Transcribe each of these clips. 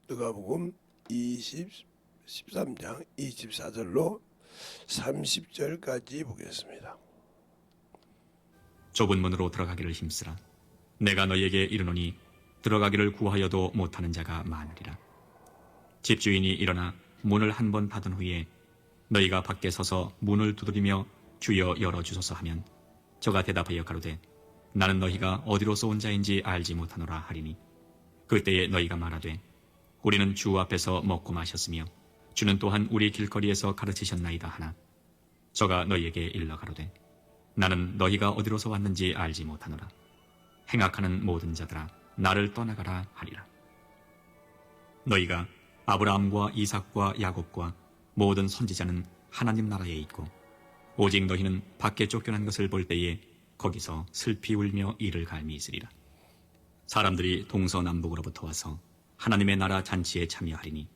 누가복음 13장 24절로 30절까지 보겠습니다. 좁은 문으로 들어가기를 힘쓰라. 내가 너희에게 이르노니 들어가기를 구하여도 못하는 자가 많으리라. 집주인이 일어나 문을 한 번 닫은 후에 너희가 밖에 서서 문을 두드리며 주여 열어주소서 하면 저가 대답하여 가로되 나는 너희가 어디로서 온 자인지 알지 못하노라 하리니 그때에 너희가 말하되 우리는 주 앞에서 먹고 마셨으며 주는 또한 우리 길거리에서 가르치셨나이다 하나 저가 너희에게 일러 가로되 나는 너희가 어디로서 왔는지 알지 못하노라. 행악하는 모든 자들아 나를 떠나가라 하리라. 너희가 아브라함과 이삭과 야곱과 모든 선지자는 하나님 나라에 있고 오직 너희는 밖에 쫓겨난 것을 볼 때에 거기서 슬피 울며 이를 갈미 있으리라. 사람들이 동서남북으로부터 와서 하나님의 나라 잔치에 참여하리니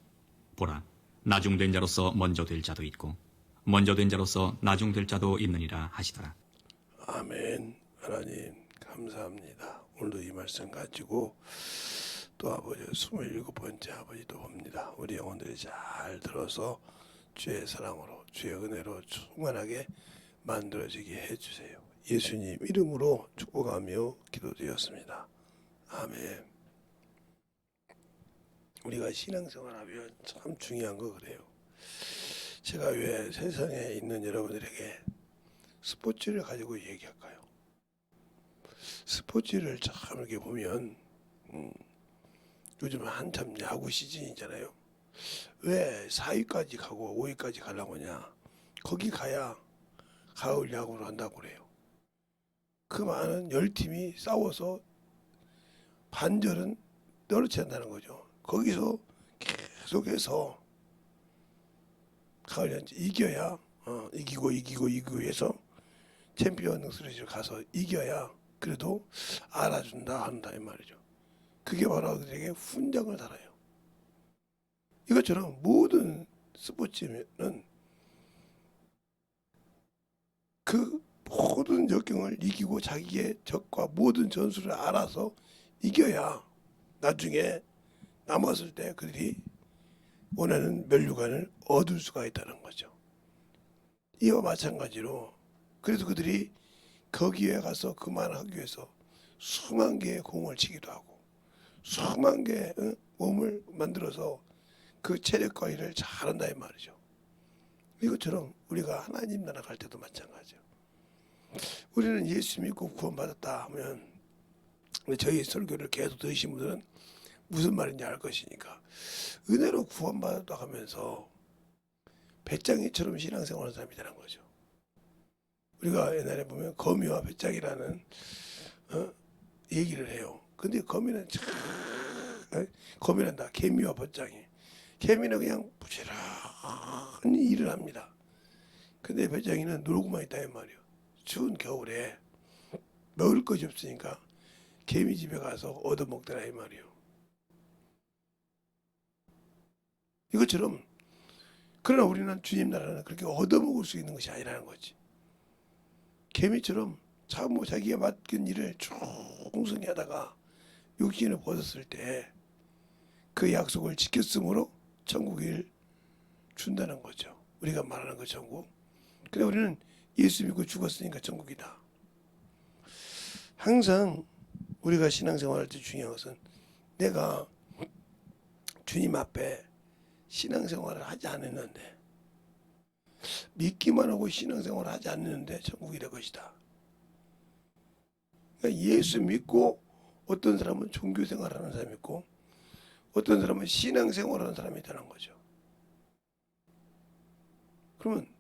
보라 나중된 자로서 먼저 될 자도 있고 먼저 된 자로서 나중될 자도 있느니라 하시더라. 아멘. 하나님 감사합니다. 오늘도 이 말씀 가지고 또 아버지 27번째 아버지도 봅니다. 우리 영혼들이 잘 들어서 주의 사랑으로 주의 은혜로 충만하게 만들어지게 해주세요. 예수님 이름으로 축복하며 기도드렸습니다. 아멘. 우리가 신앙생활하면 참 중요한 거 그래요. 제가 왜 세상에 있는 여러분들에게 스포츠를 가지고 얘기할까요? 스포츠를 참 이렇게 보면 요즘 한참 야구 시즌이잖아요. 왜 4위까지 가고 5위까지 가려고 하냐? 거기 가야 가을 야구를 한다고 그래요. 그 많은 10팀이 싸워서 반절은 떨어져야 한다는 거죠. 거기서 계속해서 가을 야구 이겨야 이기고 해서 챔피언 시리즈를 가서 이겨야 그래도 알아준다 한다 이 말이죠. 그게 바로 그들에게 훈장을 달아요. 이것처럼 모든 스포츠는 그 모든 역경을 이기고 자기의 적과 모든 전술을 알아서 이겨야 나중에 남았을 때 그들이 원하는 면류관을 얻을 수가 있다는 거죠. 이와 마찬가지로 그래서 그들이 거기에 가서 그만하기 위해서 수만 개의 공을 치기도 하고 수만 개의 몸을 만들어서 그 체력과 일을 잘한다 이 말이죠. 이것처럼 우리가 하나님 나라 갈 때도 마찬가지예요. 우리는 예수 믿고 구원받았다 하면 저희 설교를 계속 들으신 분들은 무슨 말인지 알 것이니까 은혜로 구원받았다 하면서 배짱이처럼 신앙생활하는 사람이 되는 거죠. 우리가 옛날에 보면 거미와 배짱이라는 얘기를 해요. 근데 거미는 거미란다. 개미와 배짱이. 개미는 그냥 부지런히 일을 합니다. 근데 배짱이는 놀고만 있다 이 말이에요. 추운 겨울에 먹을 것이 없으니까 개미 집에 가서 얻어먹더라 이 말이에요. 이것처럼 그러나 우리는 주님 나라는 그렇게 얻어먹을 수 있는 것이 아니라는 거지. 개미처럼 자기가 맡긴 일을 충성히 하다가 육신을 벗었을 때 그 약속을 지켰으므로 천국을 준다는 거죠. 우리가 말하는 그 천국. 그래 우리는 예수 믿고 죽었으니까 천국이다. 항상 우리가 신앙생활할 때 중요한 것은 내가 주님 앞에 신앙생활을 하지 않았는데 믿기만 하고 신앙생활을 하지 않는데 천국이 될 것이다. 그러니까 예수 믿고 어떤 사람은 종교생활하는 사람이 있고 어떤 사람은 신앙생활하는 사람이 되는 거죠. 그러면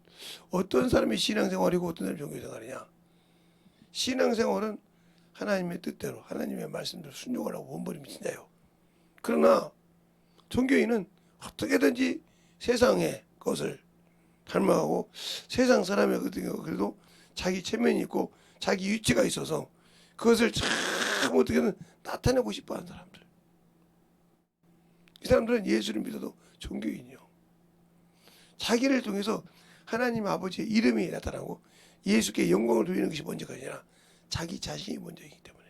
어떤 사람이 신앙생활이고 어떤 사람이 종교생활이냐? 신앙생활은 하나님의 뜻대로 하나님의 말씀대로 순종을 하고 원벌이 믿자요. 그러나 종교인은 어떻게든지 세상의 것을 닮아가고 세상 사람의 그래도 자기 체면이 있고 자기 위치가 있어서 그것을 참 어떻게든 나타내고 싶어하는 사람들. 이 사람들은 예수를 믿어도 종교인이요. 자기를 통해서 하나님 아버지의 이름이 나타나고 예수께 영광을 돌리는 것이 먼저가 아니라 자기 자신이 먼저이기 때문에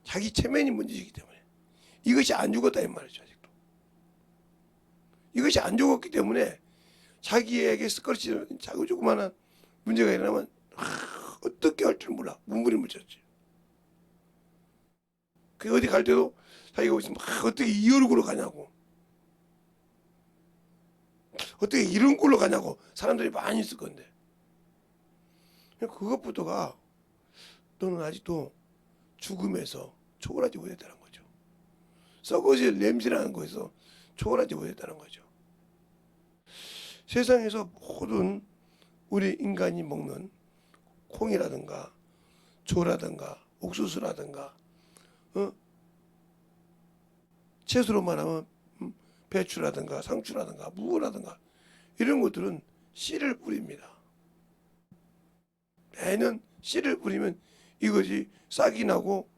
자기 체면이 먼저이기 때문에 이것이 안 죽었다 이 말이죠. 아직도 이것이 안 좋았기 때문에 자기에게 스컬치 자꾸 조그마한 문제가 일어나면 어떻게 할 줄 몰라. 몸부림을 쳤지. 그 어디 갈 때도 자기가 있으면 어떻게 이 얼굴로 가냐고, 어떻게 이런 꼴로 가냐고 사람들이 많이 있을 건데, 그것부터가 너는 아직도 죽음에서 초월하지 못했다는 거죠. 썩어질 냄새나는 거에서 초월하지 못했다는 거죠. 세상에서 모든 우리 인간이 먹는 콩이라든가 조라든가 옥수수라든가 채소로 말하면 배추라든가 상추라든가 무라든가 이런 것들은 씨를 뿌립니다. 매년 씨를 뿌리면 이것이 싹이 나고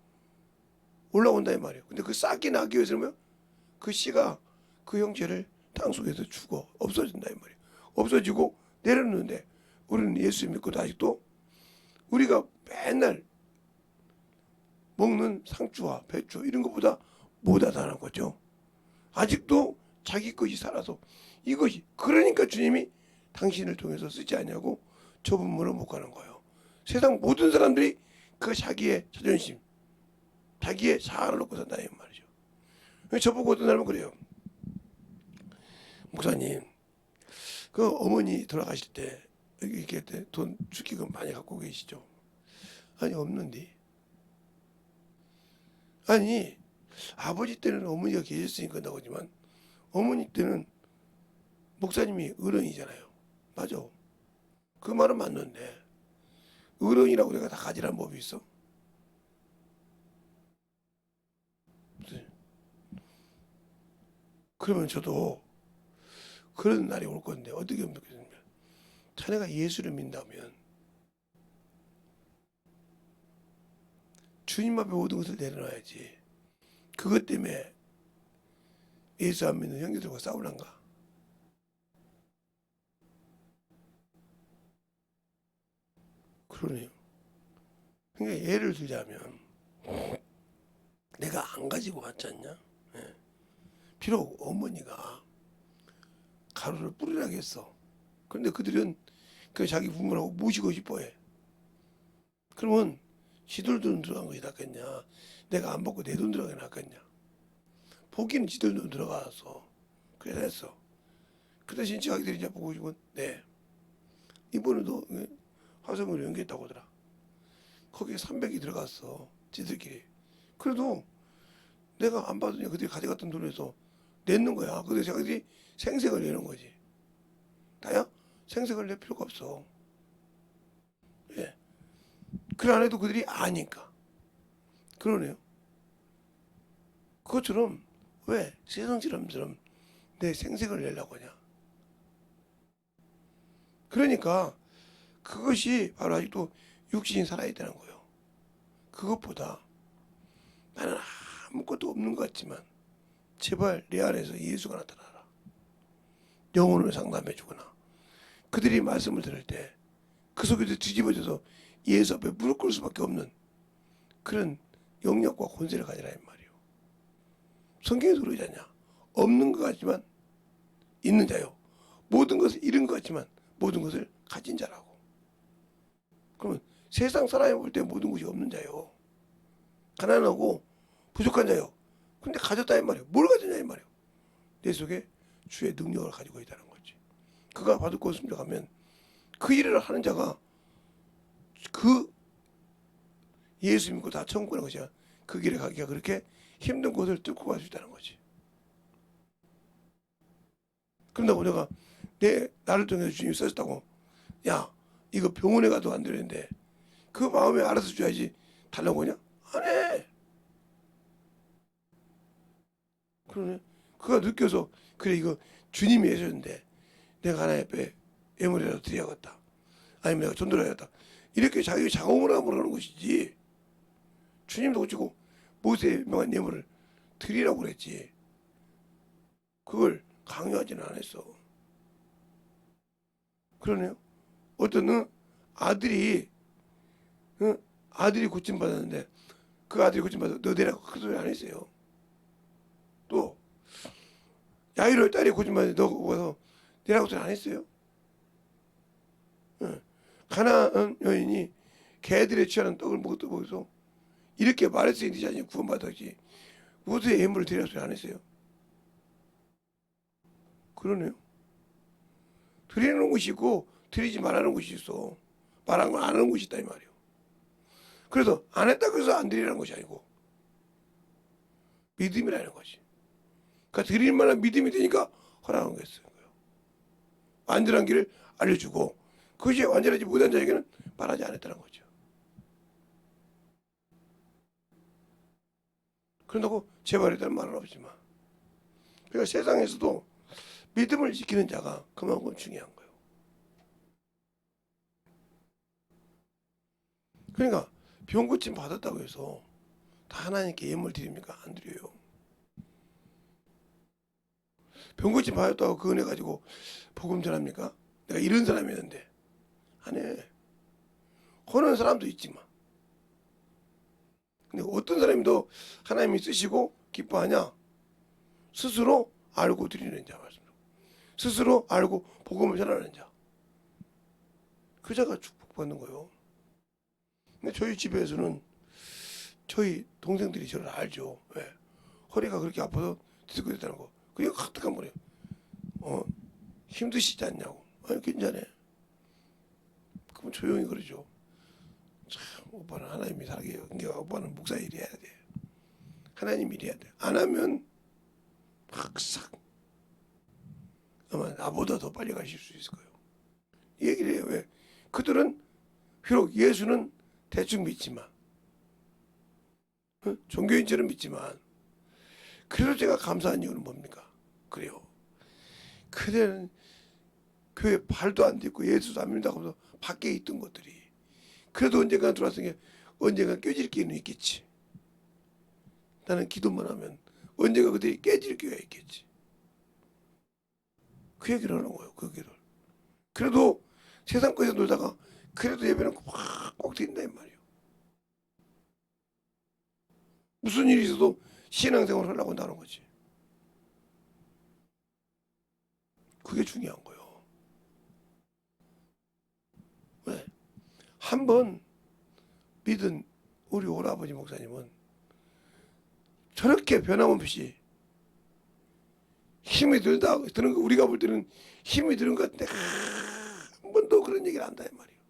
올라온다 이 말이에요. 근데 그 싹이 나기 위해서는 그 씨가 그 형체를 땅 속에서 죽어 없어진다 이 말이에요. 없어지고 내려놓는데 우리는 예수 믿고 아직도 우리가 맨날 먹는 상추와 배추 이런 것보다 못하다는 거죠. 아직도 자기 것이 살아서 이것이, 그러니까 주님이 당신을 통해서 쓰지 않냐고 좁은 못 가는 거예요. 세상 모든 사람들이 그 자기의 자존심, 자기의 자아를 놓고 산다 이 말이죠. 저보고 어떤 사람은 그래요. 목사님, 그 어머니 돌아가실 때 이렇게 돈 축의금 많이 갖고 계시죠? 아니, 없는데. 아니, 아버지 때는 어머니가 계셨으니까 나오지만 어머니 때는 목사님이 어른이잖아요. 맞아. 그 말은 맞는데 어른이라고 내가 다 가지란 법이 있어? 그러면 저도 그런 날이 올 건데 어떻게 믿겠습니까? 자네가 예수를 믿다면 주님 앞에 모든 것을 내려놔야지. 그것 때문에 예수 안 믿는 형제들과 싸우란가? 그러네요. 그러니까 예를 들자면 내가 안 가지고 왔지 않냐? 예. 비록 어머니가 가루를 뿌리라고 했어. 그런데 그들은 그 자기 부모라고 모시고 싶어해. 그러면 지들 돈 들어간 것이 낫겠냐? 내가 안 받고 내 돈 들어가는 게 낫겠냐? 보기는 지들 돈 들어가서 그래서 했어. 그 대신 자기들이 이제 보고 싶으면 네, 이번에도 화성으로 연결했다고 하더라. 거기에 300이 들어갔어. 지들끼리. 그래도 내가 안 받으냐 그들이 가져갔던 돈에서 내는 거야. 그래서 자기들이 생색을 내는 거지. 나야 생색을 낼 필요가 없어. 예. 그 안에도 그들이 아니까. 그러네요. 그것처럼 왜 세상처럼 내 생색을 내려고 하냐. 그러니까 그것이 바로 아직도 육신이 살아야 되는 거예요. 그것보다 나는 아무것도 없는 것 같지만 제발 내 안에서 예수가 나타나라. 영혼을 상담해 주거나 그들이 말씀을 들을 때 그 속에서 뒤집어져서 예수 앞에 무릎 꿇을 수밖에 없는 그런 영역과 권세를 가지라 이 말이에요. 성경에서 그러잖냐. 없는 것 같지만 있는 자요. 모든 것을 잃은 것 같지만 모든 것을 가진 자라고. 그러면 세상 사람이 볼 때 모든 것이 없는 자요. 가난하고 부족한 자요. 근데 가졌다 이 말이에요. 뭘 가졌냐 이 말이에요. 내 속에 주의 능력을 가지고 있다는 거지. 그가 받을 것을 가면 그 일을 하는 자가 그 예수 믿고 다 천국 가는 것이야. 그 길에 가기가 그렇게 힘든 곳을 뚫고 갈 수 있다는 거지. 그런다고 내가 나를 통해서 주님이 썼다고 야 이거 병원에 가도 안 되는데 그 마음에 알아서 줘야지 달라고 하냐? 안 해. 그러네. 그가 느껴서 그래 이거 주님이 해줬는데 내가 하나님 앞에 예물이라도 드려야겠다. 아니면 내가 전도해야겠다. 이렇게 자기 자공을 하고 그러는 것이지. 주님도 어찌고 모세의 명한 예물을 드리라고 그랬지. 그걸 강요하지는 않았어. 그러네요. 어떤 아들이 고침받았는데 그 아들이 고침받아서 너 내라고 그 소리 안 했어요. 또 야이로 딸이 고집만 너 보고서 내라고 소리 안 했어요? 예. 가나안 여인이 개들의 취하는 떡을 먹었다 보고서 이렇게 말했으니 네 자신이 구원받았지 모두의 예물을 드리라 소리 안 했어요? 그러네요. 드리는 곳이 있고 드리지 말라는 곳이 있어. 말한 건 안 하는 곳이 있다 이 말이에요. 그래서 안 했다고 해서 안 드리라는 것이 아니고 믿음이라는 거지. 그러니까 드릴 만한 믿음이 되니까 허락한 거였어요. 완전한 길을 알려주고 그것이 완전하지 못한 자에게는 말하지 않았다는 거죠. 그런다고 재발했다는 말은 없지만 그러니까 세상에서도 믿음을 지키는 자가 그만큼 중요한 거예요. 그러니까 병 고침 받았다고 해서 다 하나님께 예물 드립니까? 안 드려요. 병 고침 받았다고 그 은혜 가지고 복음 전합니까? 내가 이런 사람이었는데 안 해. 하는 사람도 있지만 근데 어떤 사람이 더 하나님이 쓰시고 기뻐하냐? 스스로 알고 드리는 자 말씀으로 스스로 알고 복음을 전하는 자 그 자가 축복받는 거예요. 근데 저희 집에서는 저희 동생들이 저를 알죠. 왜? 허리가 그렇게 아파서 뒤섞여졌다는 거. 그게 가득한 거예요. 힘드시지 않냐고. 아니 괜찮아. 그럼 조용히 그러죠. 참 오빠는 하나님이 살게 해요. 그러니까 오빠는 목사 일이 해야 돼. 하나님 일이 해야 돼. 안 하면 팍싹 아마 나보다 더 빨리 가실 수 있을 거예요. 이 얘기를 해요. 왜? 그들은 비록 예수는 대충 믿지만 종교인처럼 믿지만 그래도 제가 감사한 이유는 뭡니까? 그래요. 그들은 교회 발도 안 딛고 예수도 안 믿는다고 하면서 밖에 있던 것들이 그래도 언젠가 들어왔으니까 언젠가 깨질 기회는 있겠지. 나는 기도만 하면 언젠가 그들이 깨질 기회가 있겠지. 그 얘기를 하는 거예요. 그 얘기를. 그래도 세상 거에서 놀다가 그래도 예배는 꼭 드린다 이 말이에요. 무슨 일이 있어도 신앙생활을 하려고 한다는 거지. 그게 중요한 거예요. 왜? 한번 믿은 우리 오라버지 목사님은 저렇게 변함없이 힘이 드는 거 우리가 볼 때는 힘이 드는 것 같은데 한 번도 그런 얘기를 한다 이 말이에요.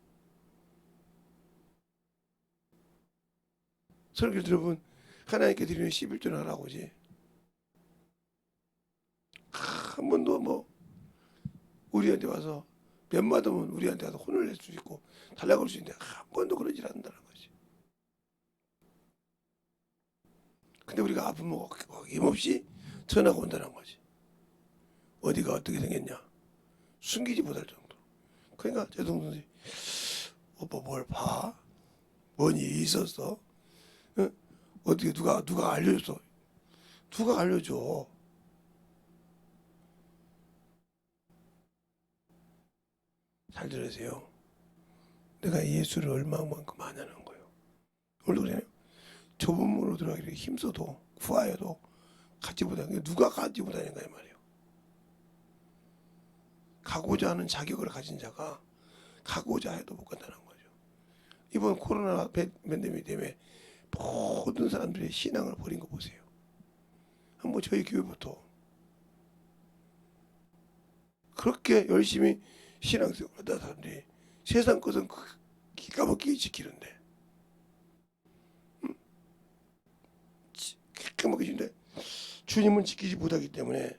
설교를 들어보면 하나님께 드리는 11조는 하라고 하지. 한 번도 뭐 우리한테 와서 몇 마디면 우리한테 와서 혼을 낼 수 있고 달라고 할 수 있는데 한 번도 그러질 않는다는 거지. 근데 우리가 아프면 어김없이 전화가 온다는 거지. 어디가 어떻게 생겼냐 숨기지 못할 정도로. 그러니까 제 동생이 오빠 뭘 봐? 뭔 일이 있었어? 응? 어떻게 누가 알려줬어? 누가 알려줘? 잘 들으세요. 내가 예수를 얼마만큼 아냐는 거예요. 오늘도 그래요. 좁은 문으로 들어가기를 힘써도 구하여도 갖지 못하는 게 누가 갖지 못하는가 이 말이에요. 가고자 하는 자격을 가진 자가 가고자 해도 못 간다는 거죠. 이번 코로나 팬데믹 때문에 모든 사람들이 신앙을 버린 거 보세요. 한번 저희 교회부터 그렇게 열심히 신앙생활 하다 사람들이 세상 것은 기가 막히게 지키는데 기가 막히신데 주님은 지키지 못하기 때문에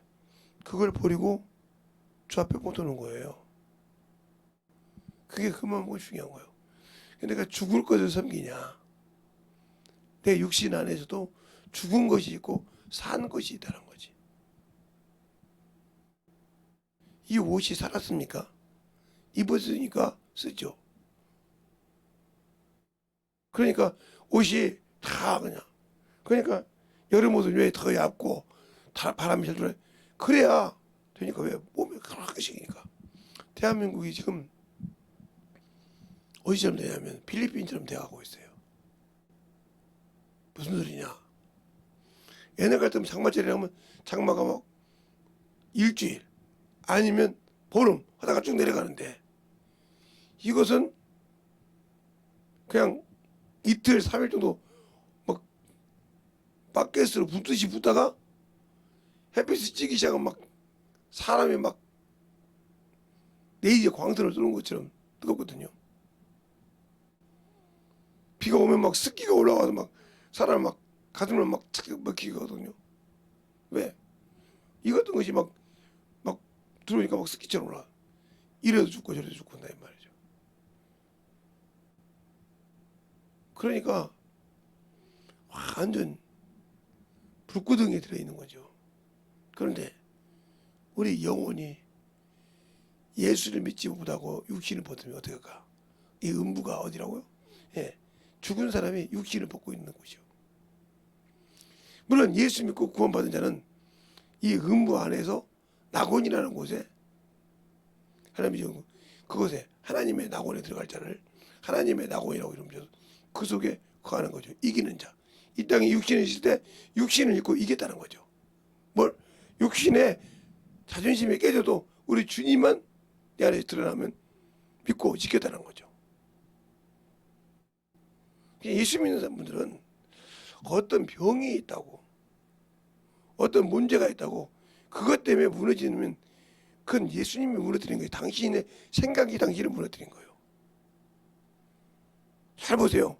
그걸 버리고 주 앞에 못 오는 거예요. 그게 그만큼 중요한 거예요. 내가 죽을 것을 섬기냐 내 육신 안에서도 죽은 것이 있고 산 것이 있다는 거지. 이 옷이 살았습니까? 입었으니까 쓰죠. 그러니까 옷이 다 그냥 그러니까 여름 옷은 왜 더 얇고 바람이 잘 들어요? 그래야 되니까. 왜? 몸이 그렇게 식으니까. 대한민국이 지금 어디처럼 되냐면 필리핀처럼 돼가고 있어요. 무슨 소리냐? 옛날 같으면 장마철에 하면 장마가 막 일주일 아니면 보름 하다가 쭉 내려가는데, 이것은 그냥 이틀 3일 정도 막 바켓으로 붙듯이 붙다가 햇빛이 찌기 시작하면 막 사람이 막 레이저 광선을 쏘는 것처럼 뜨겁거든요. 비가 오면 막 습기가 올라와서 막 사람 막 가슴을 막 착 막히거든요. 왜? 이것도 것이 막 들어오니까 막 습기처럼 올라. 이래도 죽고 저래도 죽고 한다 이 말이죠. 그러니까 완전 불구덩이에 들어있는 거죠. 그런데 우리 영혼이 예수를 믿지 못하고 육신을 벗으면 어떻게 할까? 이 음부가 어디라고요? 예, 죽은 사람이 육신을 벗고 있는 곳이요. 물론 예수 믿고 구원받은 자는 이 음부 안에서 낙원이라는 곳에 하나님이 그곳에 하나님의 낙원에 들어갈 자를 하나님의 낙원이라고 이름을 그 속에 거하는 거죠. 이기는 자. 이 땅에 육신이 있을 때 육신을 입고 이겼다는 거죠. 뭘? 육신의 자존심이 깨져도 우리 주님만 내 안에 드러나면 믿고 지켰다는 거죠. 예수 믿는 분들은 어떤 병이 있다고, 어떤 문제가 있다고, 그것 때문에 무너지면 그건 예수님이 무너뜨린 거예요. 당신의 생각이 당신을 무너뜨린 거예요. 잘 보세요.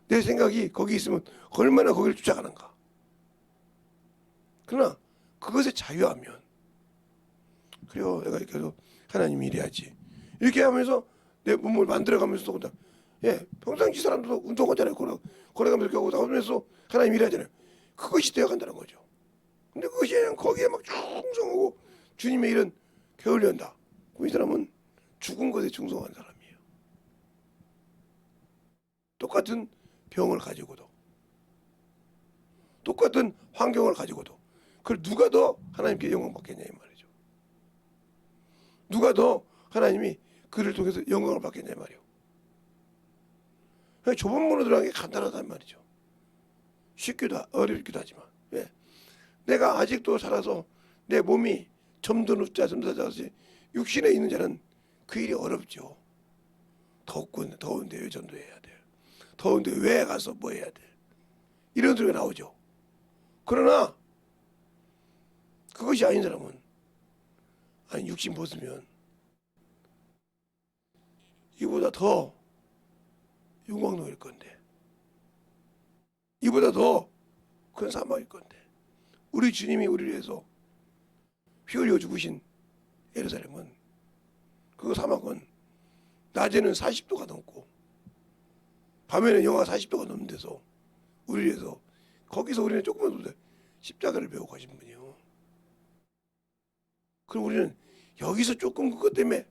내 생각이 거기 있으면 얼마나 거기를 쫓아가는가. 그러나 그것에 자유하면, 그래요, 내가 계속 하나님이 이래야지 이렇게 하면서 내 몸을 만들어가면서 또 예, 평상시 사람들도 운동하잖아요. 걸어가면서 이렇게 하고 나오면서 하나님 일하잖아요. 그것이 되어간다는 거죠. 근데 그것이 그냥 거기에 막 충성하고 주님의 일은 게을리한다. 이 사람은 죽은 것에 충성한 사람이에요. 똑같은 병을 가지고도, 똑같은 환경을 가지고도, 그걸 누가 더 하나님께 영광 받겠냐 이 말이죠. 누가 더 하나님이 그를 통해서 영광을 받겠냐 이 말이에요. 좁은 문으로 들어가는 게 간단하단 말이죠. 쉽기도 어렵기도 하지만, 왜? 내가 아직도 살아서 내 몸이 점도 눕자 점도 자지 육신에 있는 자는 그 일이 어렵죠. 더운데 왜 전도해야 돼? 더운데 왜 가서 뭐 해야 돼? 이런 소리가 나오죠. 그러나 그것이 아닌 사람은, 아니 육신 벗으면 이보다 더 영광로일 건데, 이보다 더 큰 사막일 건데, 우리 주님이 우리를 위해서 피 흘려 죽으신 예루살렘은, 그 사막은 낮에는 40도가 넘고 밤에는 영하 40도가 넘는 데서 우리를 위해서, 거기서 우리는 조금만 더 십자가를 메고 가신 분이요. 그럼 우리는 여기서 조금 그것 때문에,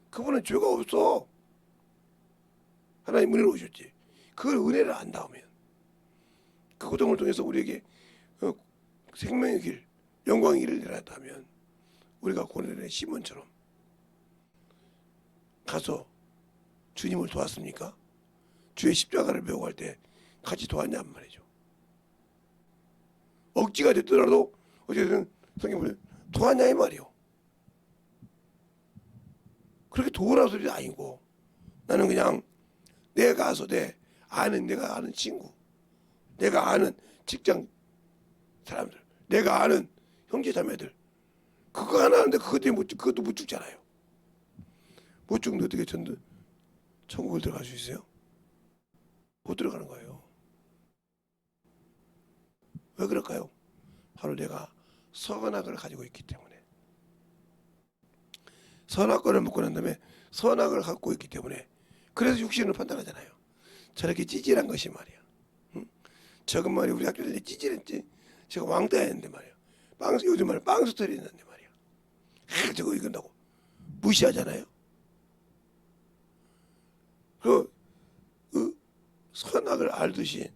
그분은 죄가 없어. 하나님 은혜로 오셨지. 그걸 은혜를 안다면, 그 고통을 통해서 우리에게 생명의 길, 영광의 길을 내놨다면, 우리가 고뇌의 시몬처럼 가서 주님을 도왔습니까? 주의 십자가를 메고 갈 때 같이 도왔냔 말이죠. 억지가 됐더라도 어쨌든 성경 보면 도왔냐 이 말이요. 그렇게 도우라 소리도 아니고, 나는 그냥 내가 가서 내가 아는 친구, 내가 아는 직장 사람들, 내가 아는 형제 자매들, 그거 하나 하는데 그것 때문에 그것도 못 죽잖아요. 못 죽는데 어떻게 천국을 들어갈 수 있어요? 못 들어가는 거예요. 왜 그럴까요? 바로 내가 선악을 가지고 있기 때문에. 선악과를 먹고 난 다음에 선악을 갖고 있기 때문에, 그래서 육신을 판단하잖아요. 저렇게 찌질한 것이 말이야. 응? 저건 말이야, 우리 학교 때 찌질했지. 저거 왕따 했는데 말이야. 요즘 말에 빵스터리 했는데 말이야. 저거 이건다고 무시하잖아요. 그 선악을 알듯이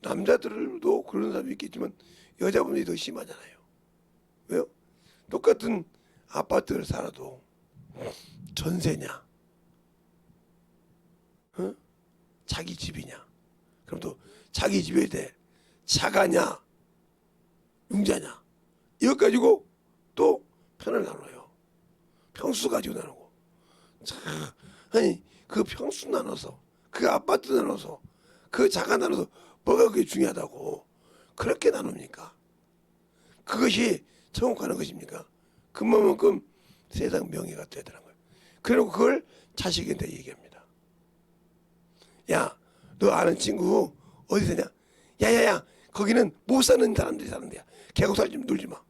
남자들도 그런 사람이 있겠지만 여자분들이 더 심하잖아요. 왜요? 똑같은 아파트를 살아도 전세냐, 어? 자기 집이냐, 그럼 또 자기 집에 대 자가냐, 융자냐, 이것 가지고 또 편을 나눠요. 평수 가지고 나누고. 자, 아니 그 평수 나눠서 그 아파트 나눠서 그 자가 나눠서 뭐가 그게 중요하다고 그렇게 나눕니까? 그것이 천국 가는 것입니까? 그만큼 세상 명예가 되더라는 거예요. 그리고 그걸 자식한테 얘기합니다. 야, 너 아는 친구 어디 사냐? 야야야, 거기는 못 사는 사람들이 사는 데야. 개고살 좀 놀지 마.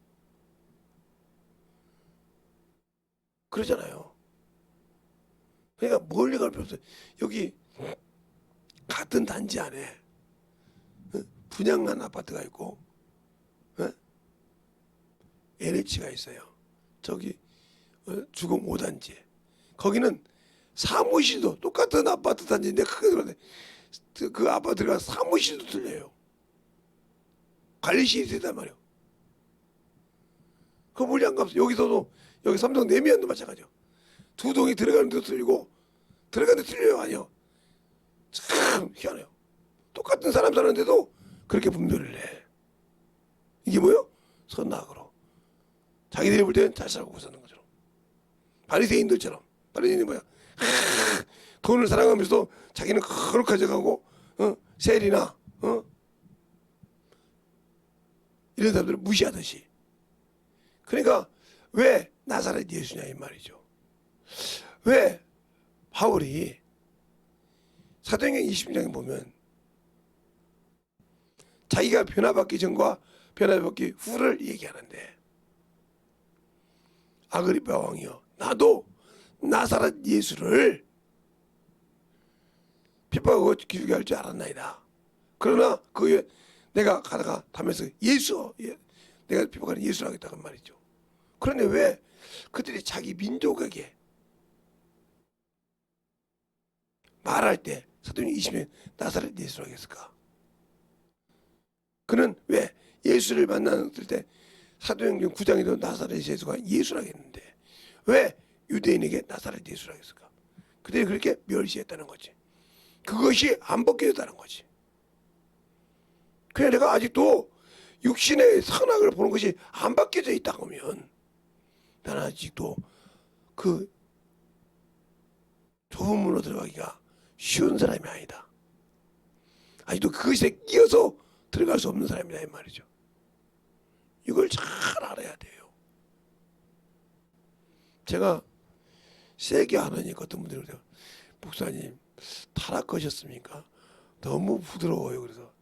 그러잖아요. 그러니까 멀리 갈 필요 없어요. 여기 같은 단지 안에 분양한 아파트가 있고 LH가 있어요. 저기 주공 5단지. 거기는 사무실도 똑같은 아파트 단지인데 크게 들어가는데 그 아파트가 사무실도 틀려요. 관리실이 되단 말이에요. 그 물량값 여기서도 여기 삼성 내미안도 마찬가지요. 두 동이 들어가는 데도 틀리고 들어가는 데 틀려요. 아니요. 참 희한해요. 똑같은 사람 사는데도 그렇게 분별을 해. 이게 뭐요? 선악으로. 자기들이 볼 때는 잘 살고 사는 것처럼. 바리새인들처럼. 바리새인이 뭐야? 돈을 사랑하면서도 자기는 거룩하게 가고 셀이나 이런 사람들을 무시하듯이. 그러니까 왜 나사렛 예수냐 이 말이죠. 왜 바울이 사도행전 20장에 보면 자기가 변화받기 전과 변화받기 후를 얘기하는데 아그리파 왕이여 나도 나사렛 예수를 핍박하고 기죽게 할 줄 알았나이다. 그러나 그에 내가 가다가 담에서 내가 핍박하는 예수를 하겠다는 말이죠. 그런데 왜 그들이 자기 민족에게 말할 때 사도행전 20년 나사렛 예수를 하겠을까? 그는 왜 예수를 만났을 때 사도행전 9장에도 나사렛 예수가 예수라겠는데 왜 유대인에게 나사렛 예수라겠을까? 그들이 그렇게 멸시했다는 거지. 그것이 안 벗겨졌다는 거지. 그냥 내가 아직도 육신의 선악을 보는 것이 안 바뀌어져 있다 하면 나는 아직도 그 좁은 문으로 들어가기가 쉬운 사람이 아니다. 아직도 그것에 끼어서 들어갈 수 없는 사람이다 이 말이죠. 이걸 잘 알아야 돼요. 제가 세게 하느니 어떤 분들이 그래요. 목사님 타락하셨습니까? 너무 부드러워요. 그래서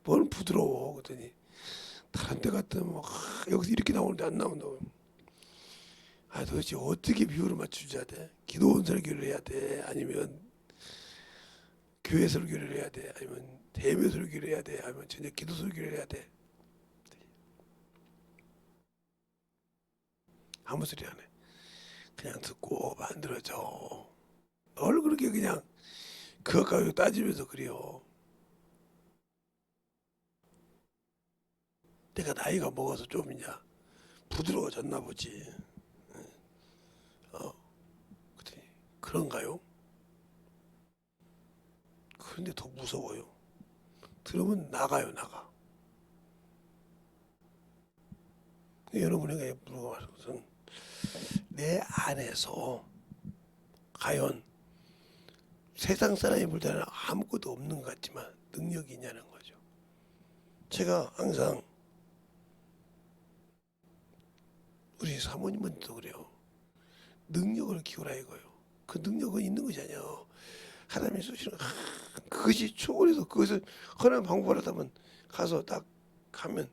뭘 부드러워 그랬더니 다른 데 갔더니 뭐 여기서 이렇게 나오는데 안 나온다고. 아 도대체 어떻게 비율을 맞추셔야 돼? 기도원 설교를 해야 돼? 아니면 교회 설교를 해야 돼? 아니면 대면 설교를 해야 돼? 아니면 저녁 기도 설교를 해야 돼? 아무 소리 안 해. 그냥 듣고 만들어져. 뭘 그렇게 그냥 그것 가지고 따지면서 그래요. 내가 나이가 먹어서 좀 이제 부드러워졌나 보지. 그랬더니 그런가요? 그런데 더 무서워요. 들으면 나가요, 나가. 여러분에게 물어보는 것은 내 안에서 과연 세상 사람이 볼 때는 아무것도 없는 것 같지만 능력이 있냐는 거죠. 제가 항상 우리 사모님한테도 그래요. 능력을 키우라 이거요. 그 능력은 있는 것이 아니야. 하나님이 쏘시는 그것이 초월해서 그것을 하는 방법을 하다면 가서 딱 가면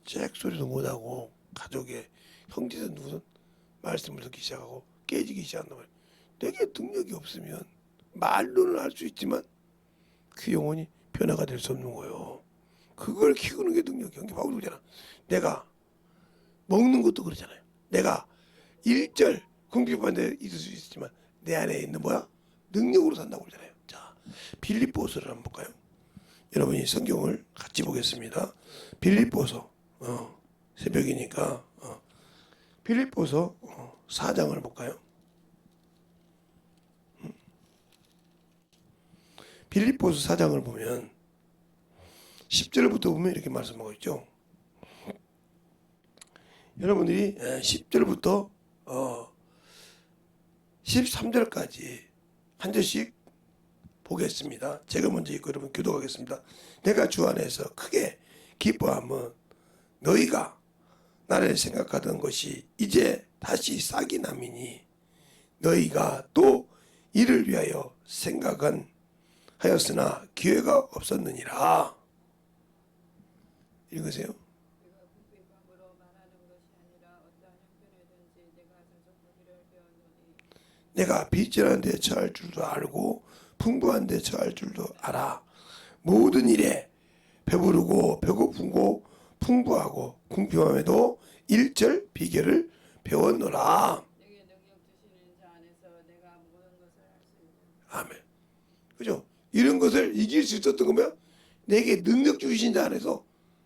잭 소리도 못하고 가족의 형제든 누구든 말씀을 듣기 시작하고 깨지기 시작한단 말이야. 내게 능력이 없으면 말로는 할 수 있지만 그 영혼이 변화가 될 수 없는 거예요. 그걸 키우는 게 능력이야. 바울이 그러잖아. 내가 먹는 것도 그러잖아요. 내가 일절 궁핍한 데 있을 수 있지만 내 안에 있는 뭐야? 능력으로 산다고 그러잖아요. 자, 빌립보서를 한번 볼까요? 여러분이 성경을 같이 보겠습니다. 빌립보서 새벽이니까 빌립보서 4장을 볼까요? 빌립보서 4장을 보면 10절부터 보면 이렇게 말씀하고 있죠. 여러분들이 10절부터 13절까지 한 절씩 보겠습니다. 제가 먼저 읽고 여러분 교독하겠습니다. 내가 주 안에서 크게 기뻐함은 너희가 나를 생각하던 것이 이제 다시 싹이 남이니 너희가 또 이를 위하여 생각은 하였으나 기회가 없었느니라. 읽으세요. 내가 궁핍함으로 말하는 것이 아니라 어떠한 형편에든지 내가 자족하기를 배웠노니 내가 빚질한 데 처할 줄도 알고 풍부한 데 처할 줄도 알아. 모든 일에 배부르고 배고픈고 풍부하고 궁핍함에도 일절 비결을 배웠노라. 내게 능력 주시는 자 안에서 내가 모든 것을 할 수 있는 아멘. 그죠? 이런 것을 이길 수 있었던 거면 내게 능력 주신 자 안에서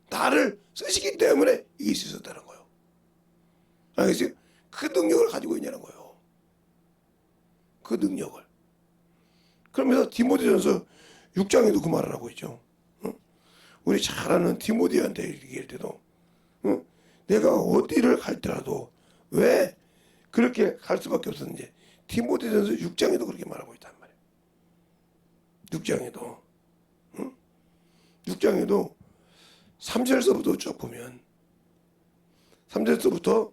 나를 쓰시기 때문에 이길 수 있었다는 거예요. 알겠어요? 그 능력을 가지고 있냐는 거예요. 그 능력을. 그러면서 디모데전서 6장에도 그 말을 하고 있죠. 응? 우리 잘 아는 디모데한테 얘기할 때도 응? 내가 어디를 갈더라도 왜 그렇게 갈 수밖에 없었는지 디모데전서 6장에도 그렇게 말하고 있단 말이에요. 6장에도 응? 6장에도 3절서부터 쭉 보면 3절서부터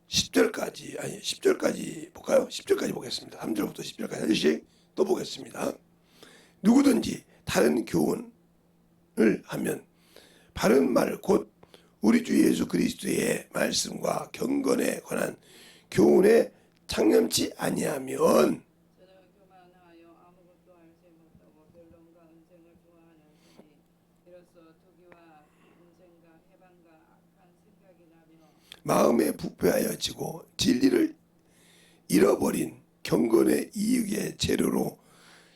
10절까지 아니 10절까지 볼까요? 10절까지 보겠습니다. 3절부터 10절까지 한 절씩 또 보겠습니다. 누구든지 다른 교훈을 하면 바른 말 곧 우리 주 예수 그리스도의 말씀과 경건에 관한 교훈에 창념치 아니하면 저는 교만하여 아무것도 알지 못하고 변론과 은쟁을 좋아하는지니 이로써 투기와 분쟁과 해방과 악한 생각이 나며 마음에 부패하여지고 진리를 잃어버린 경건의 이익의 재료로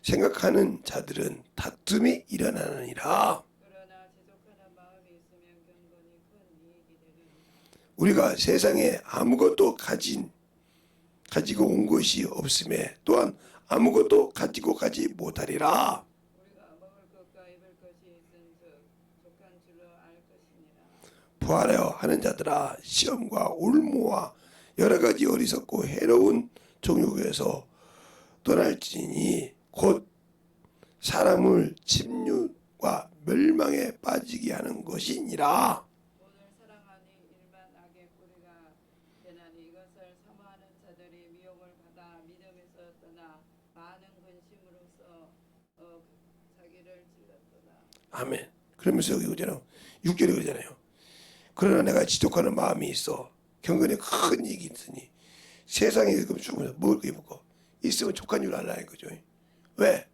생각하는 자들은 다툼이 일어나느니라. 그러나 지속하는 마음이 있으면 경건이 큰 이익이 되느니라. 우리가 세상에 아무것도 가지고 온 것이 없음에 또한 아무것도 가지고 가지 못하리라. 우리가 먹을 것과 입을 것이 있은즉 족한 줄로 알 것이니라. 부활하여 하는 자들아 시험과 올무와 여러 가지 어리석고 해로운 종욕에서 떠날지니 곧 사람을 침륜과 멸망에 빠지게 하는 것이니라. 오늘 사랑하니 일반 악의 뿌리가 되나니 이것을 사모하는 자들이 미혹을 받아 믿음에서 떠나 많은 근심으로써 자기를 찔렀도다. 아멘. 그러면서 여기 그러잖아요. 6절에 그러잖아요. 그러나 내가 지독하는 마음이 있어 경건에 큰 이익이 있으니 세상에 죽으면서 먹을 거 입을 거 있으면 족한 줄 알라 이거죠. 왜?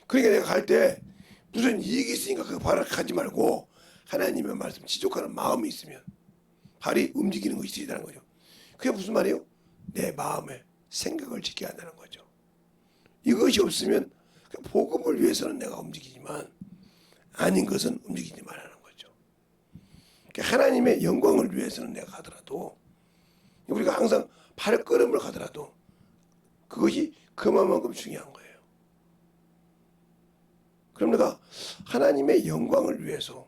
그러니까 내가 갈 때 무슨 이익이 있으니까 그 발을 가지 말고 하나님의 말씀 지족하는 마음이 있으면 발이 움직이는 것이 있다는 거죠. 그게 무슨 말이에요? 내 마음의 생각을 지켜야 한다는 거죠. 이것이 없으면 그 복음을 위해서는 내가 움직이지만 아닌 것은 움직이지 말라는 거죠. 그러니까 하나님의 영광을 위해서는 내가 가더라도 우리가 항상 발걸음을 가더라도 그것이 그만큼 중요한 거예요. 그럼 내가 하나님의 영광을 위해서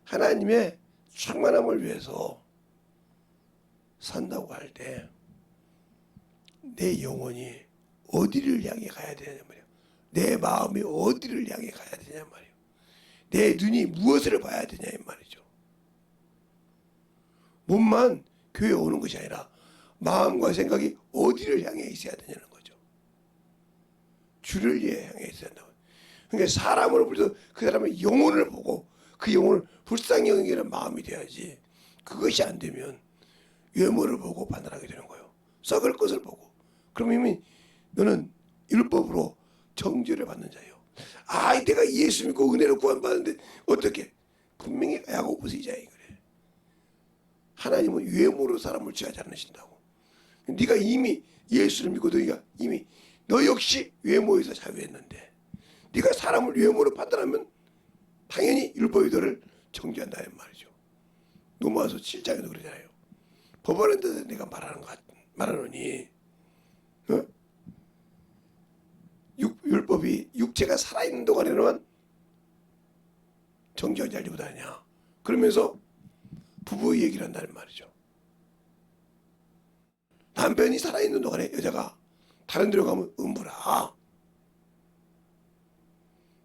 하나님의 충만함을 위해서 산다고 할 때 내 영혼이 어디를 향해 가야 되냐 말이에요. 내 마음이 어디를 향해 가야 되냐 말이에요. 내 눈이 무엇을 봐야 되냐 이 말이죠. 몸만 교회에 오는 것이 아니라 마음과 생각이 어디를 향해 있어야 되냐는 거죠. 주를 향해 있어야 된다고. 그러니까 사람을 불러서 그 사람의 영혼을 보고 그 영혼을 불쌍히 여기는 마음이 돼야지. 그것이 안 되면 외모를 보고 판단하게 되는 거예요. 썩을 것을 보고. 그럼 이미 너는 율법으로 정죄를 받는 자예요. 아, 내가 예수 믿고 은혜를 구원받는데 어떻게? 분명히 야고보서 2장이 그래. 하나님은 외모로 사람을 취하지 않으신다고. 네가 이미 예수를 믿고 너희가 이미 너 역시 외모에서 자유했는데 네가 사람을 외모로 판단하면 당연히 율법이 너를 정죄한다는 말이죠. 로마서 7장에도 그러잖아요. 법원에 대해서 내가 말하노니 율법이 육체가 살아있는 동안에는 정직하지 알지 못하느냐. 그러면서 부부의 얘기를 한다는 말이죠. 남편이 살아있는 동안에 여자가 다른 데로 가면 음부라.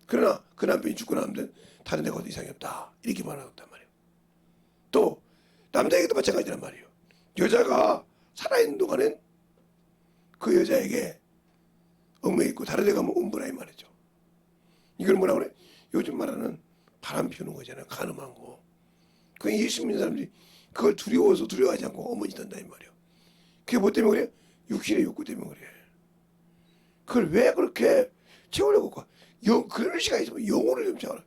그러나 그 남편이 죽고 나면 다른 데 가도 이상이 없다. 이렇게 말한단 말이에요. 또 남자에게도 마찬가지란 말이에요. 여자가 살아있는 동안엔 그 여자에게 얽매여 있고 다른 데 가면 음부라 이 말이죠. 이걸 뭐라 그래? 요즘 말하는 바람 피우는 거잖아요. 가늠한 거. 그 예수 믿는 사람들이 그걸 두려워하지 않고 어머니 던다 이 말이에요. 그게 뭐 때문에 그래? 육신의 욕구 때문에 그래. 그걸 왜 그렇게 채우려고 할까? 그럴 시간이 있으면 영혼을 좀 채워라.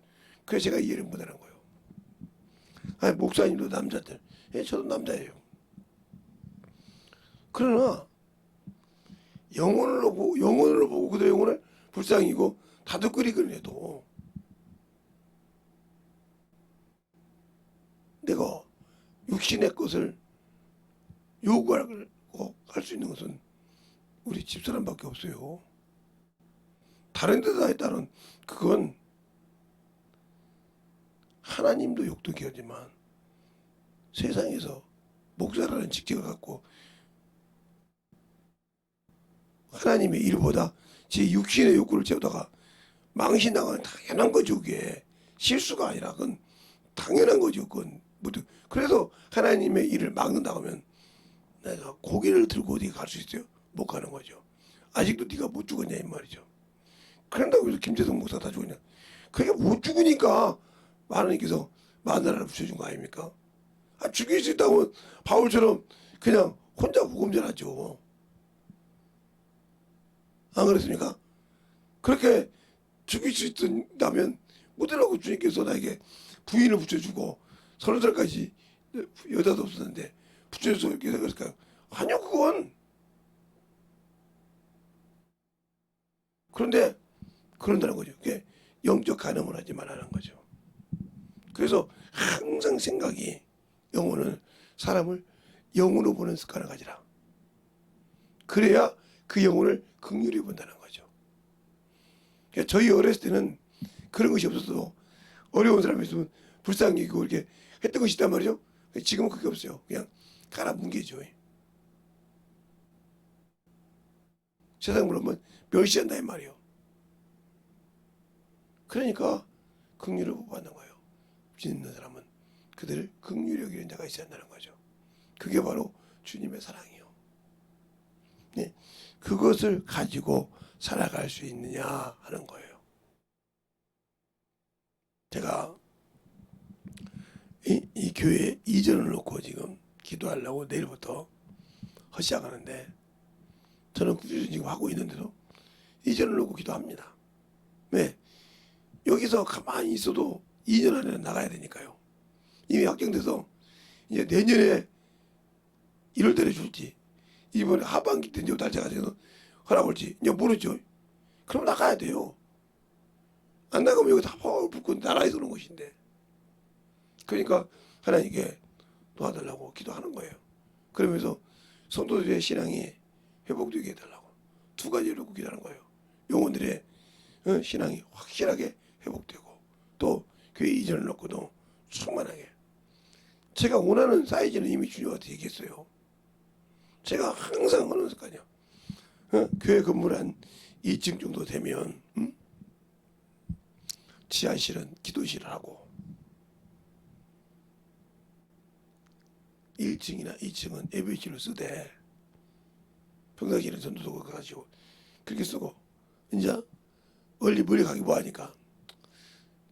그래서 제가 이해를 못하는 거예요. 아니, 목사님도 남자들. 예, 저도 남자예요. 그러나 영혼으로 보고 그들의 영혼을 불쌍히고 다독거리기는 해도 내가 육신의 것을 요구하고 할 수 있는 것은 우리 집사람밖에 없어요. 다른 데다 했다는 그건 하나님도 욕되게 하지만 세상에서 목사라는 직책을 갖고 하나님의 일보다 제 육신의 욕구를 채우다가 망신당하는 당연한 거죠. 그게 실수가 아니라 그건 당연한 거죠. 그건 그래서 하나님의 일을 막는다고 하면 내가 고개를 들고 어디 갈 수 있어요? 못 가는 거죠. 아직도 네가 못 죽었냐 이 말이죠. 그런다고 해서 김재성 목사 다 죽었냐? 그게 못 죽으니까 하나님께서 마누라를 붙여준 거 아닙니까? 죽일 수 있다면 바울처럼 그냥 혼자 복음전하죠. 안 그랬습니까? 그렇게 죽일 수 있다면 못하라고 주님께서 나에게 부인을 붙여주고 30살까지 여자도 없었는데 붙여줘서 이렇게 했을까요? 아니요, 그건. 그런데 그런다는 거죠. 그게 영적 간음을 하지 말라는 거죠. 그래서 항상 생각이 영혼은 사람을 영으로 보는 습관을 가지라. 그래야 그 영혼을 긍휼히 본다는 거죠. 그러니까 저희 어렸을 때는 그런 것이 없어도 어려운 사람이 있으면 불쌍히 여기고 이렇게 했던 것이 있단 말이죠. 지금은 그게 없어요. 그냥 깔아뭉개죠. 세상으로 보면 멸시한다 이 말이에요. 그러니까 긍휼을 못 받는 거예요. 믿는 사람은 그들을 긍휼히 여기는 자가 있어야 한다는 거죠. 그게 바로 주님의 사랑이요. 네, 그것을 가지고 살아갈 수 있느냐 하는 거예요. 제가 이 교회 이전을 놓고 지금 기도하려고 내일부터 시작하는데 저는 꾸준히 지금 하고 있는데도 이전을 놓고 기도합니다. 왜? 여기서 가만히 있어도 2년 안에 나가야 되니까요. 이미 확정돼서 이제 내년에 1월달에 줄지 이번에 하반기 때 이제 날짜가 돼서 허락 올지 이제 모르죠. 그럼 나가야 돼요. 안 나가면 여기서 펄 붙고 나라에서 오는 것인데 그러니까 하나님께 도와달라고 기도하는 거예요. 그러면서 성도들의 신앙이 회복되게 해달라고 두 가지를 놓고 기도하는 거예요. 영혼들의 신앙이 확실하게 회복되고 또 교회 이전을 놓고도 충만하게 제가 원하는 사이즈는 이미 주님한테 얘기했어요. 제가 항상 하는 습관이요. 교회 건물 한 2층 정도 되면 지하실은 기도실을 하고 1층이나 2층은 예배실로 쓰되 평상시에는 전도석을 가지고 그렇게 쓰고 이제 멀리 가기 뭐하니까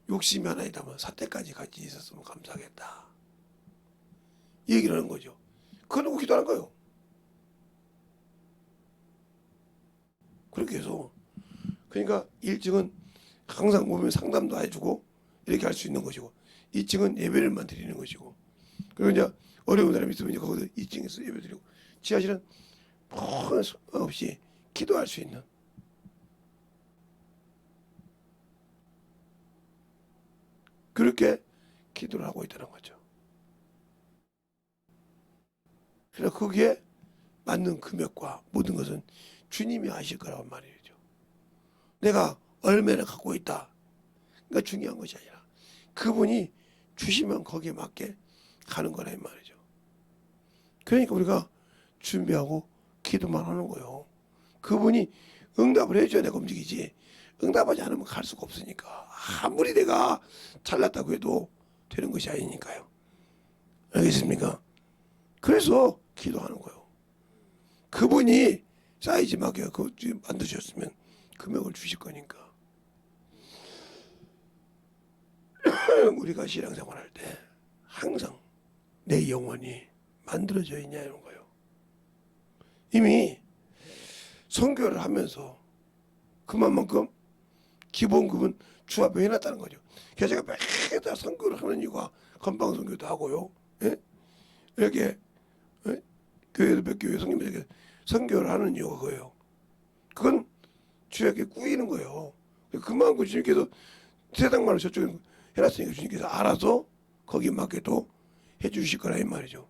욕심이 하나 있다면 사태까지 같이 있었으면 감사하겠다. 이 얘기를 하는 거죠. 그거 놓고 기도하는 거예요. 그렇게 해서 그러니까 1층은 항상 보면 상담도 해주고 이렇게 할 수 있는 것이고 2층은 예배를만 드리는 것이고 그리고 이제 어려운 사람이 있으면 이제 거기서 2층에서 예배 드리고 지하실은 뭐 없이 기도할 수 있는 그렇게 기도를 하고 있다는 거죠. 그래서 거기에 맞는 금액과 모든 것은 주님이 아실 거라고 말이죠. 내가 얼마나 갖고 있다. 그러니까 중요한 것이 아니라 그분이 주시면 거기에 맞게 가는 거라 이 말이죠. 그러니까 우리가 준비하고 기도만 하는 거예요. 그분이 응답을 해줘야 내가 움직이지 응답하지 않으면 갈 수가 없으니까. 아무리 내가 잘났다고 해도 되는 것이 아니니까요. 알겠습니까? 그래서 기도하는 거예요. 그분이 사이즈 맞게 그거 만드셨으면 금액을 주실 거니까. 우리가 신앙생활할 때 항상 내 영혼이 만들어져 있냐 이런 거예요. 이미 선교를 하면서 그만큼 기본급은 주 앞에 해놨다는 거죠. 그래서 제가 매달 선교를 하는 이유가 건방 선교도 하고요. 예? 이렇게 예? 교회도 몇 교회 성님들에게 선교를 하는 이유가 그거예요. 그건 주에게 꾸이는 거예요. 그만큼 주님께서 세상만을 저쪽에 해놨으니까 주님께서 알아서 거기에 맞게 또 해주실 거라 이 말이죠.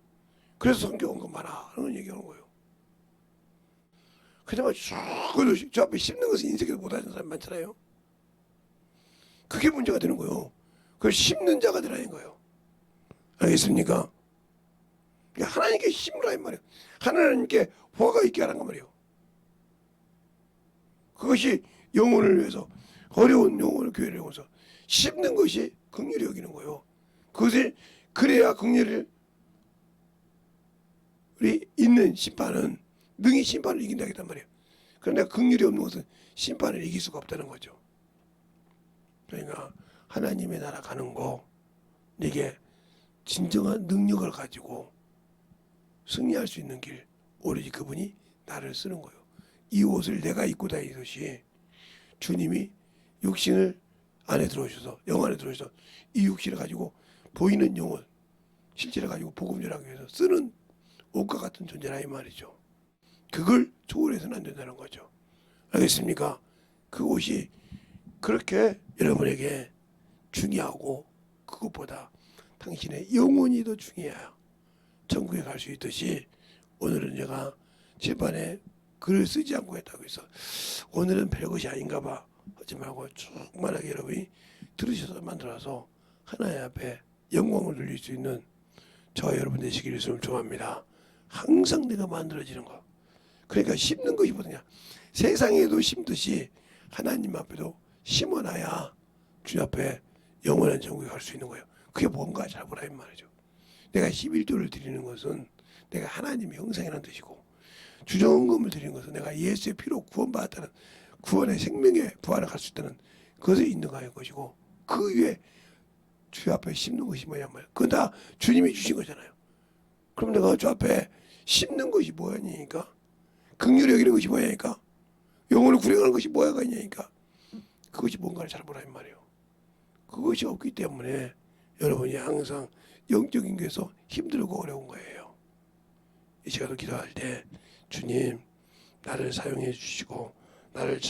그래서 선교 온 거 많아 하는 얘기하는 거예요. 그냥 저 앞에 씹는 것을 인생에서 못하는 사람 많잖아요. 그게 문제가 되는 거예요. 그걸 씹는 자가 되라는 거예요. 알겠습니까? 하나님께 심으라 이 말이에요. 하나님께 화가 있게 하란 말이에요. 그것이 영혼을 위해서 어려운 영혼을 교회를 위해서 씹는 것이 긍휼히 여기는 거예요. 그것을 그래야 긍휼을 우리 있는 심판은 능히 심판을 이긴다 했단 말이에요. 그러나 긍휼이 없는 것은 심판을 이길 수가 없다는 거죠. 그러니까 하나님의 나라 가는 거 이게 진정한 능력을 가지고 승리할 수 있는 길 오로지 그분이 나를 쓰는 거예요. 이 옷을 내가 입고 다니듯이 주님이 육신을 안에 들어오셔서 영 안에 들어오셔서 이 육신을 가지고 보이는 영혼 실제를 가지고 복음 전하기 위해서 쓰는 옷과 같은 존재라 이 말이죠. 그걸 초월해서는 안 된다는 거죠. 알겠습니까? 그 옷이 그렇게 여러분에게 중요하고 그것보다 당신의 영혼이 더 중요해요. 천국에 갈 수 있듯이 오늘은 제가 집안에 글을 쓰지 않고 했다고 해서 오늘은 별것이 아닌가 봐 하지 말고 충만하게 여러분이 들으셔서 만들어서 하나님 앞에 영광을 돌릴 수 있는 저와 여러분 되시기를 소원합니다. 항상 내가 만들어지는 거. 그러니까 심는 것이 뭐냐. 세상에도 심듯이 하나님 앞에도 심어놔야 주 앞에 영원한 천국에 갈 수 있는 거예요. 그게 뭔가 잘 보라 이 말이죠. 내가 11조를 드리는 것은 내가 하나님의 형상이라는 뜻이고 주정금을 드리는 것은 내가 예수의 피로 구원받았다는 구원의 생명의 부활을 갈 수 있다는 그것을 인정할 것이고 그 위에 주 앞에 심는 것이 뭐냐 말이야. 그건 다 주님이 주신 거잖아요. 그럼 내가 주 앞에 심는 것이 뭐냐니까 긍휼히 여기는 것이 뭐냐니까 영혼을 구령하는 것이 뭐야가 있냐니까 그것이 뭔가를 잘 보라 이 말이에요. 그것이 없기 때문에 여러분이 항상 영적인 게서 힘들고 어려운 거예요. 이 시간도 기도할 때 주님 나를 사용해 주시고 나를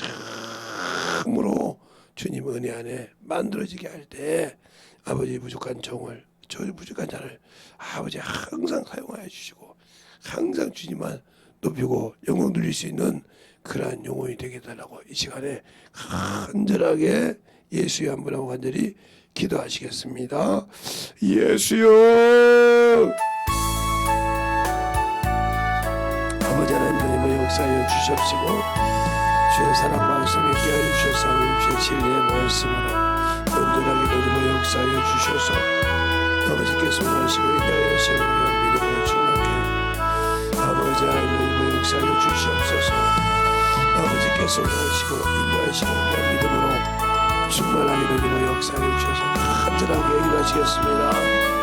참으로 주님 은혜 안에 만들어지게 할 때 아버지 부족한 종을 저 부족한 자를 아버지 항상 사용하여 주시고 항상 주님만 높이고 영광 돌릴 수 있는 그러한 영혼이 되게 달라고 이 시간에 간절하게 예수의 한 분하고 간절히 기도하시겠습니다. 예수여 아버지 하나님 주님의 역사하여 주시옵시고 주의 사랑과 말씀을 있게 하여 주셔서 주의 진리의 말씀으로 온전하게 거듭 역사하여 주셔서 아버지께서 원하시고 인하여 시를 위한 믿음으로 충만케 아버지 하나님 역사하여 주시옵소서 아버지께서 원하시고 인하시고 위한 믿음으로 충만하게 거듭 역사하여 주셔서 간절하게 기도하시겠습니다.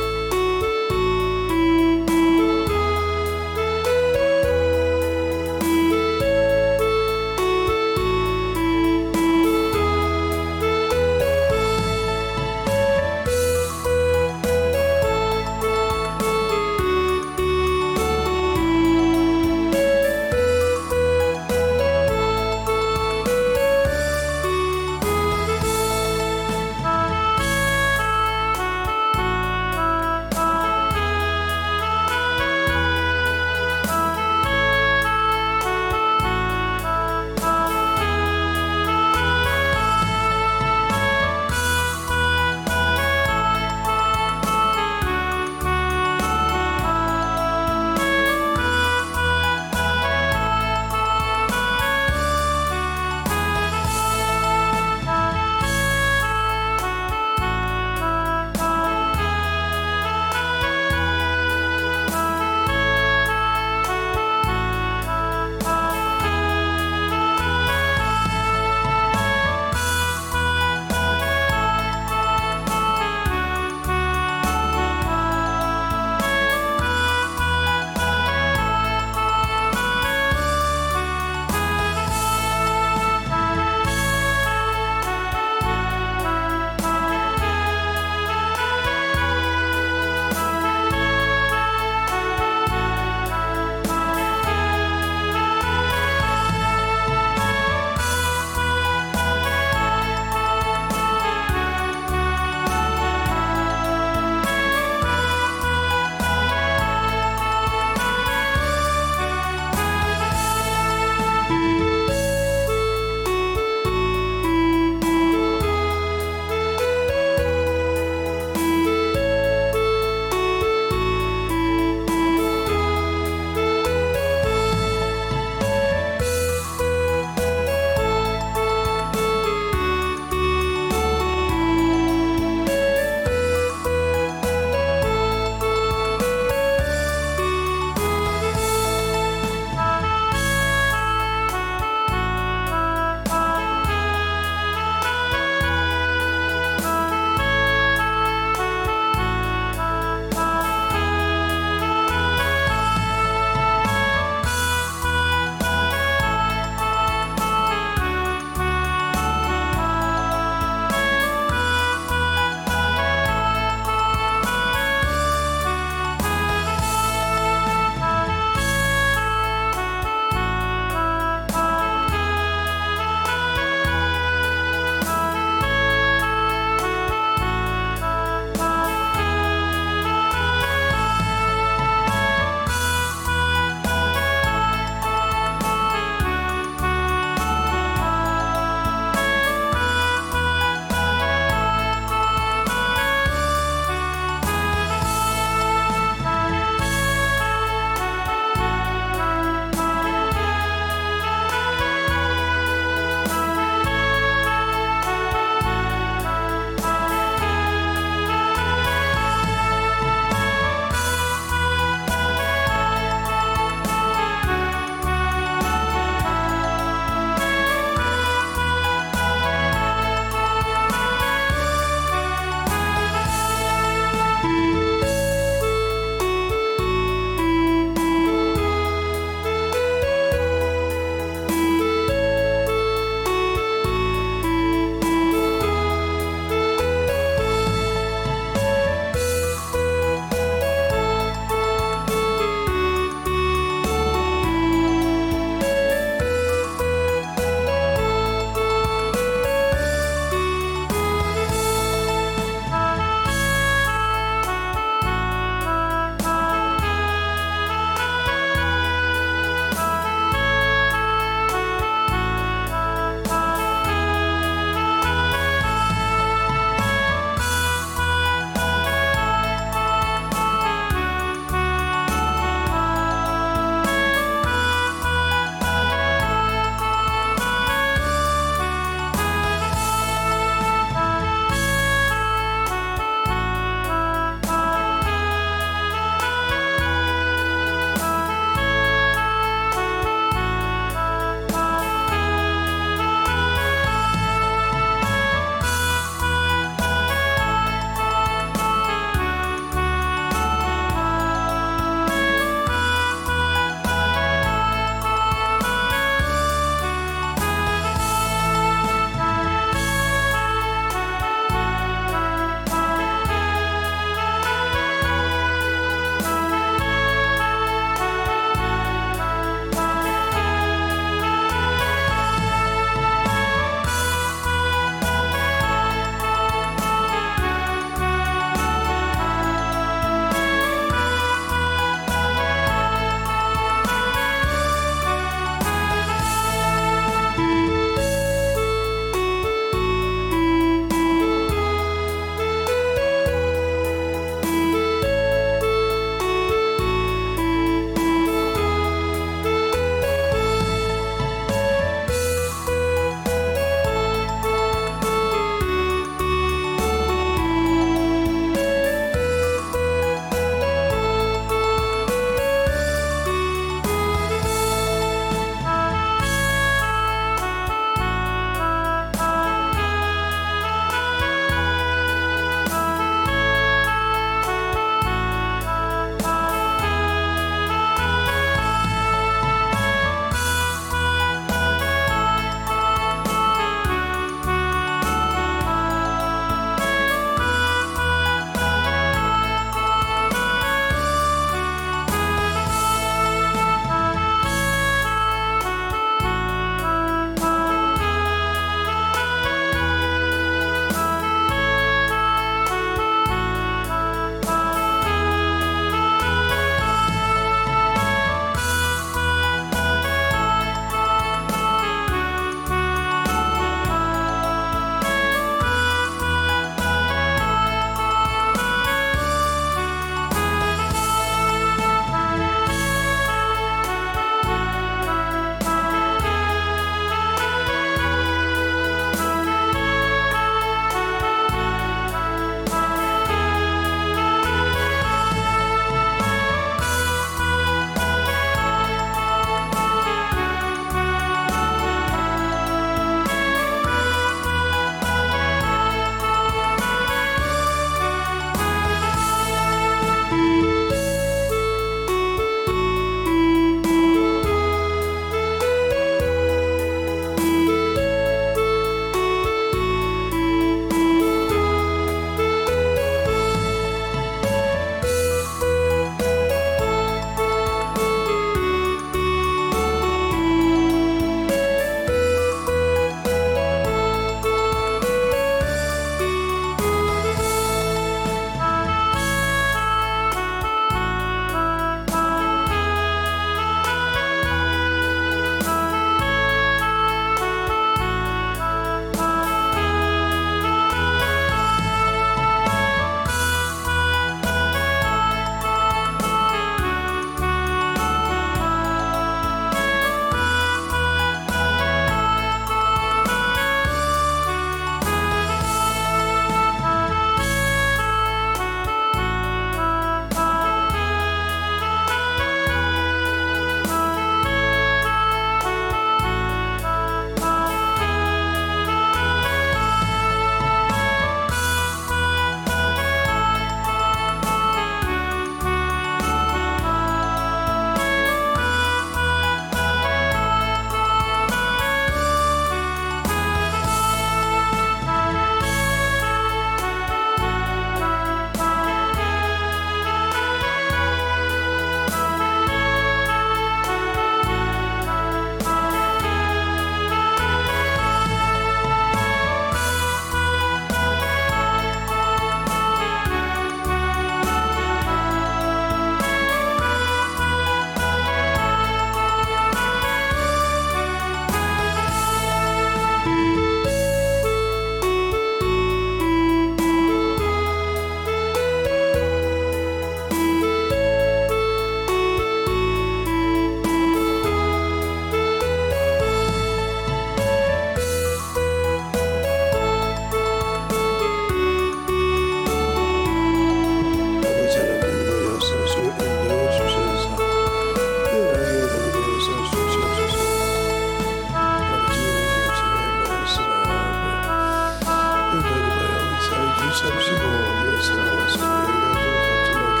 주시옵시고 주의 사랑과 성령의 독점하게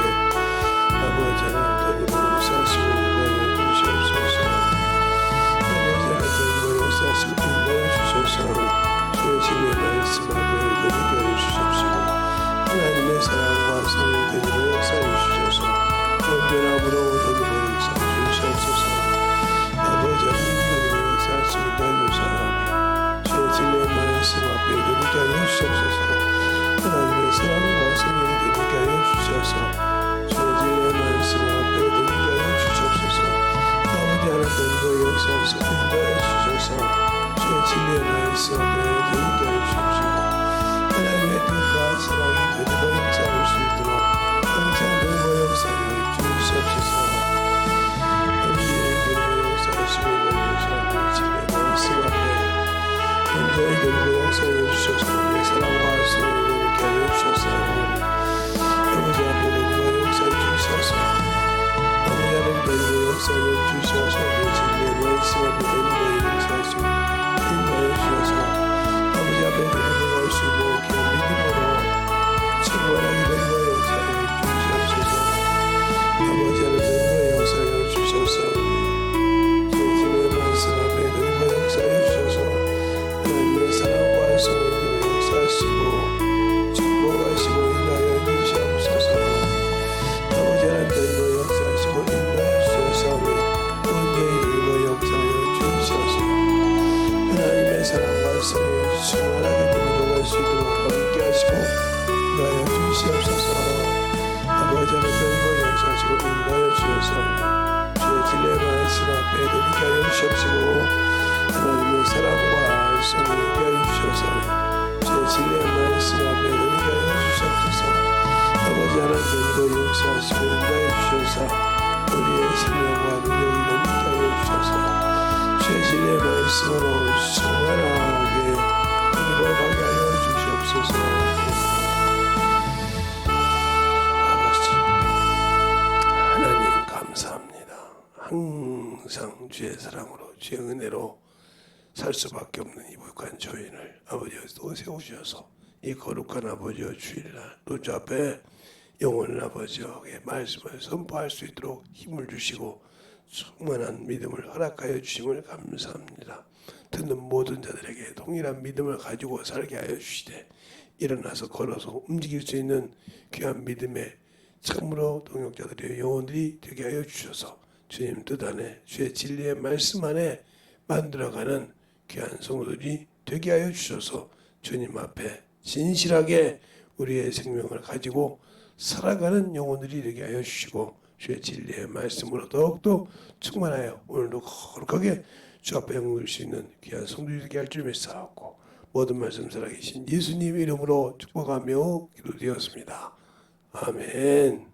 아버지 하나님 역사하시고 인도하여 주시옵소서. 아버지 하나님 역사하시고 인도하여 주셔서 주의 진리의 말씀 앞에 드리게 하여 주시옵시고 하나님의 사랑과 성령의 되는 역사해 주셔서 언제나무로 되는 역사해 주시옵소서. 아버지 하나님 역사하시고 인도하여 주셔서 주의 진리의 말씀 앞에 드리게 하여 주시옵소서. 하나님의 사랑과 성령이 되게 하여 주셔서 주의 진리의 말씀 앞에 드리게 하여 주시옵소서. 아버지 하나님 역사하시고 인도하여 주셔서 주의 진리의 말씀 앞에 드리게 하여 주시옵시고 하나님의 뜻과 사랑이 되고 역사할 수 있도록 항상 되고 역사하여 주시옵소서. 아버지의 되고 역사하시고 인도하여 주시는 진리의 말씀 앞에 현재의 되고 역사하여 주셔서 우리의 사랑과 성령을 되게 하여 주셔서 아버지 앞에 되고 역사해 주셔서 아버지 앞에 되고 역사해 주셔서 우리의 진리의 말씀 앞에 되고 역사하시고 인도하여 주셔서 아버지 앞에 되고 갈 수 있는 귀한 믿음으로 충만하게 되고 역사해 주시옵소서. 아버지 앞에 되고 역사해 주셔서 주의 진리의 말씀 앞에 되고 역사해 주셔서 하나님의 사랑과 성령으로 역사하시고 축복하시고 인도하여 주시옵소서. 아버지 하나님 되고 역사하시고 인도하여 주셔서 언제에 되고 역사하여 주셔서 하나님의 사랑과 성령을 충만하게 되고 갈 수 있도록 함께 하시고 인도하여 주시옵소서. 아버지 하나님 되고 역사하시고 인도하여 주셔서 주의 진리의 말씀 앞에 드리게 하여 주시옵시고 하나님의 사랑과 성령을 하여 주셔서 주의 진리의 말씀 앞에 드리게 하여 주시옵소서. 아버지 하나님 되고 역사하시고 인도하여 주셔서 우리의 생명과 능력이 넘게 하여 주셔서 주의 진리의 말씀으로 충만하게 이루어가게 하여 주시옵소서. 아버지 하나님 감사합니다. 항상 주의 사랑으로 주의 은혜로 살 수밖에 없는 이 북한 교인을 아버지께서 세우셔서 이 거룩한 아버지의 주일날 노조 앞에 영원한 아버지의 말씀을 선포할 수 있도록 힘을 주시고 충만한 믿음을 허락하여 주심을 감사합니다. 듣는 모든 자들에게 동일한 믿음을 가지고 살게 하여 주시되 일어나서 걸어서 움직일 수 있는 귀한 믿음의 참으로 동역자들의 영혼들이 되게 하여 주셔서 주님 뜻 안에 주의 진리의 말씀 안에 만들어가는 귀한 성도들이 되게 하여 주셔서 주님 앞에 진실하게 우리의 생명을 가지고 살아가는 영혼들이 되게 하여 주시고 주의 진리의 말씀으로 더욱더 충만하여 오늘도 거룩하게 주 앞에 영광을 수 있는 귀한 성도들이 되게 할 줄 믿사옵고 모든 말씀 살아계신 예수님 이름으로 축복하며 기도드렸습니다. 아멘.